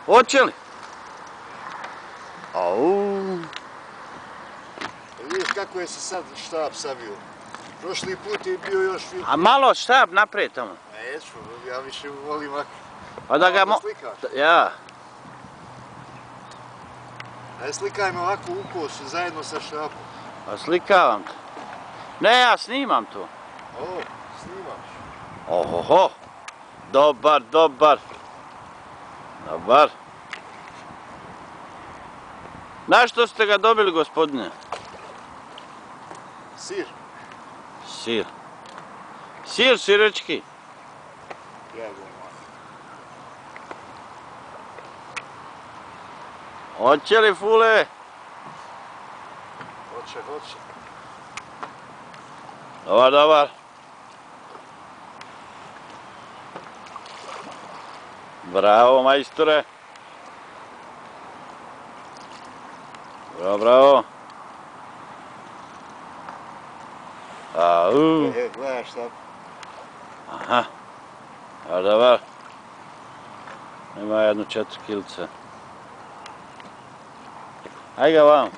Hoće li? Au. Vidiš kako je se sad štab savio. Prošli put je bio još... A malo štab naprijed tamo. Neću, ja više volim ako... Pa da ga slikaš. Ja. Ajde slikaj me ovako u kosu zajedno sa štabom. Pa slikavam te. Ne, ja snimam to. O, snimaš. Ohoho. Dobar, dobar. Dobar. Na što ste ga dobili, gospodine? Sir. Sir. Sir sirečki. Hoće li, Fule? Hoće, hoće. Dobar, dobar. Bravo, majstore. Bravo, bravo. Au. Gledaj šta. Aha. Dobar, dobar. Ima jedno 4 kilce. Ajde ga vam.